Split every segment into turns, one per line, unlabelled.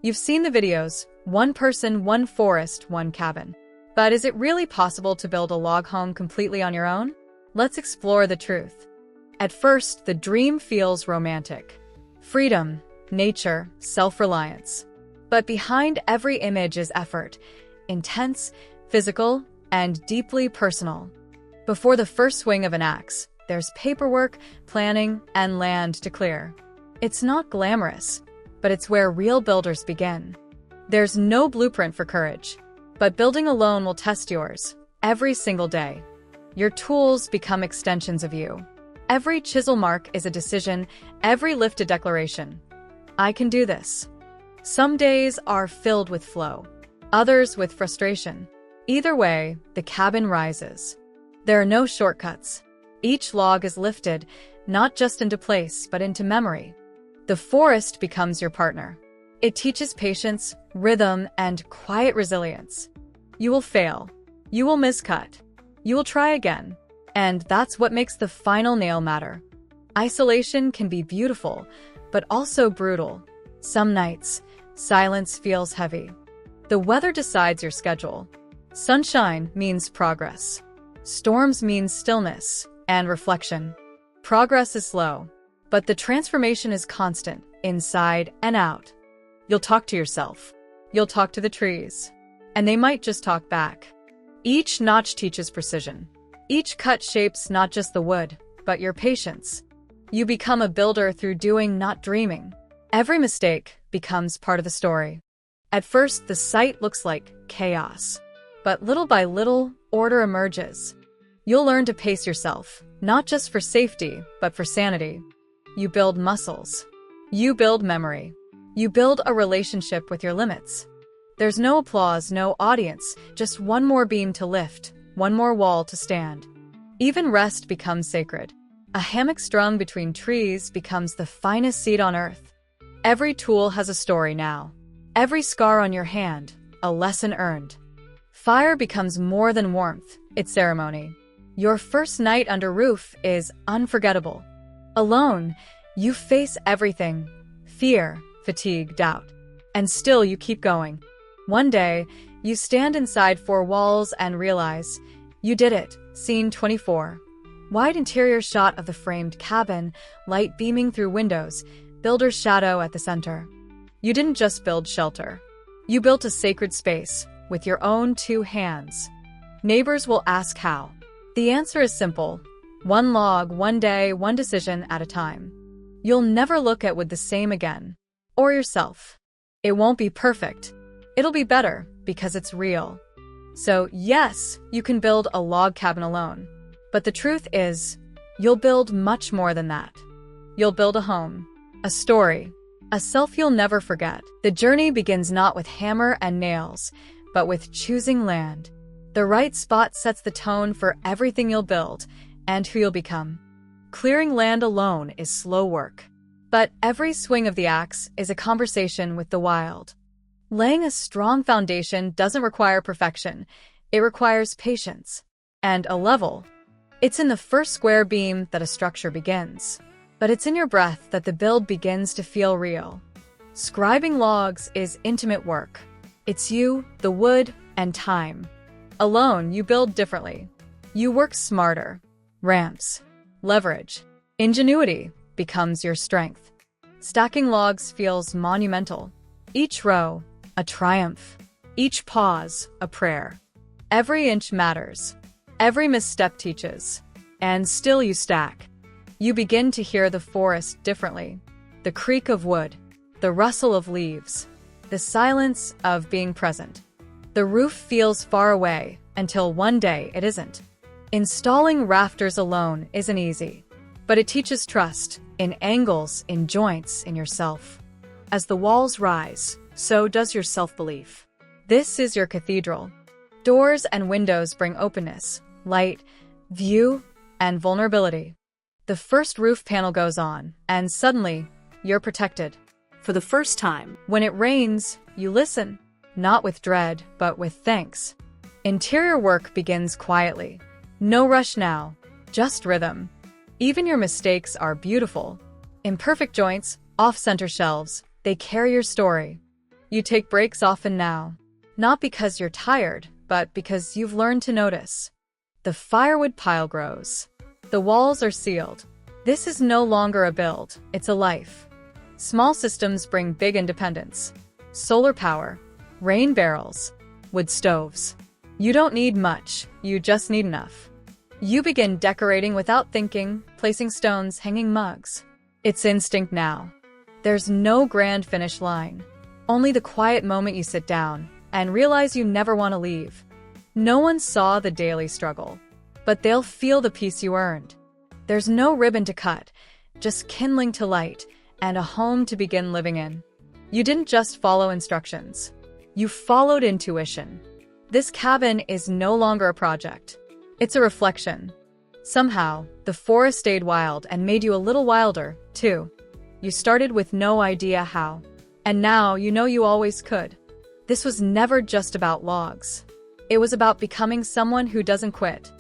You've seen the videos, one person, one forest, one cabin. But is it really possible to build a log home completely on your own? Let's explore the truth. At first, the dream feels romantic. Freedom, nature, self-reliance. But behind every image is effort, intense, physical, and deeply personal. Before the first swing of an axe, there's paperwork, planning, and land to clear. It's not glamorous, but it's where real builders begin. There's no blueprint for courage, but building alone will test yours every single day. Your tools become extensions of you. Every chisel mark is a decision, every lift a declaration. I can do this. Some days are filled with flow, others with frustration. Either way, the cabin rises. There are no shortcuts. Each log is lifted, not just into place, but into memory. The forest becomes your partner. It teaches patience, rhythm, and quiet resilience. You will fail. You will miscut. You will try again. And that's what makes the final nail matter. Isolation can be beautiful, but also brutal. Some nights, silence feels heavy. The weather decides your schedule. Sunshine means progress. Storms mean stillness and reflection. Progress is slow, but the transformation is constant, inside and out. You'll talk to yourself. You'll talk to the trees. And they might just talk back. Each notch teaches precision. Each cut shapes not just the wood, but your patience. You become a builder through doing, not dreaming. Every mistake becomes part of the story. At first, the site looks like chaos. But little by little, order emerges. You'll learn to pace yourself, not just for safety, but for sanity. You build muscles. You build memory. You build a relationship with your limits. There's no applause, no audience, just one more beam to lift, one more wall to stand. Even rest becomes sacred. A hammock strung between trees becomes the finest seat on earth. Every tool has a story now. Every scar on your hand, a lesson earned. Fire becomes more than warmth, it's ceremony. Your first night under roof is unforgettable. Alone, you face everything: fear, fatigue, doubt. And still you keep going. One day, you stand inside four walls and realize you did it. Scene 24. Wide interior shot of the framed cabin, light beaming through windows, builder's shadow at the center. You didn't just build shelter. You built a sacred space with your own two hands. Neighbors will ask how. The answer is simple. One log, one day, one decision at a time. You'll never look at wood the same again. Or yourself. It won't be perfect. It'll be better because it's real. So yes, you can build a log cabin alone. But the truth is, you'll build much more than that. You'll build a home, a story, a self you'll never forget. The journey begins not with hammer and nails, but with choosing land. The right spot sets the tone for everything you'll build and who you'll become. Clearing land alone is slow work. But every swing of the axe is a conversation with the wild. Laying a strong foundation doesn't require perfection. It requires patience. And a level. It's in the first square beam that a structure begins. But it's in your breath that the build begins to feel real. Scribing logs is intimate work. It's you, the wood, and time. Alone, you build differently. You work smarter. Ramps. Leverage. Ingenuity becomes your strength. Stacking logs feels monumental. Each row, a triumph. Each pause, a prayer. Every inch matters. Every misstep teaches. And still you stack. You begin to hear the forest differently. The creak of wood. The rustle of leaves. The silence of being present. The roof feels far away until one day it isn't. Installing rafters alone isn't easy, but it teaches trust in angles, in joints, in yourself. As the walls rise, so does your self-belief. This is your cathedral. Doors and windows bring openness, light, view, and vulnerability. The first roof panel goes on, and suddenly, you're protected.
For the first time.
When it rains, you listen, not with dread, but with thanks. Interior work begins quietly. No rush now, just rhythm. Even your mistakes are beautiful. Imperfect joints, off-center shelves, they carry your story. You take breaks often now. Not because you're tired, but because you've learned to notice. The firewood pile grows. The walls are sealed. This is no longer a build, it's a life. Small systems bring big independence. Solar power, rain barrels, wood stoves. You don't need much, you just need enough. You begin decorating without thinking, placing stones, hanging mugs. It's instinct now. There's no grand finish line. Only the quiet moment you sit down and realize you never want to leave. No one saw the daily struggle, but they'll feel the peace you earned. There's no ribbon to cut, just kindling to light and a home to begin living in. You didn't just follow instructions. You followed intuition. This cabin is no longer a project. It's a reflection. Somehow, the forest stayed wild and made you a little wilder, too. You started with no idea how. And now you know you always could. This was never just about logs. It was about becoming someone who doesn't quit.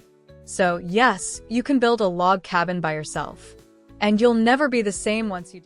So, yes, you can build a log cabin by yourself. And you'll never be the same once you do.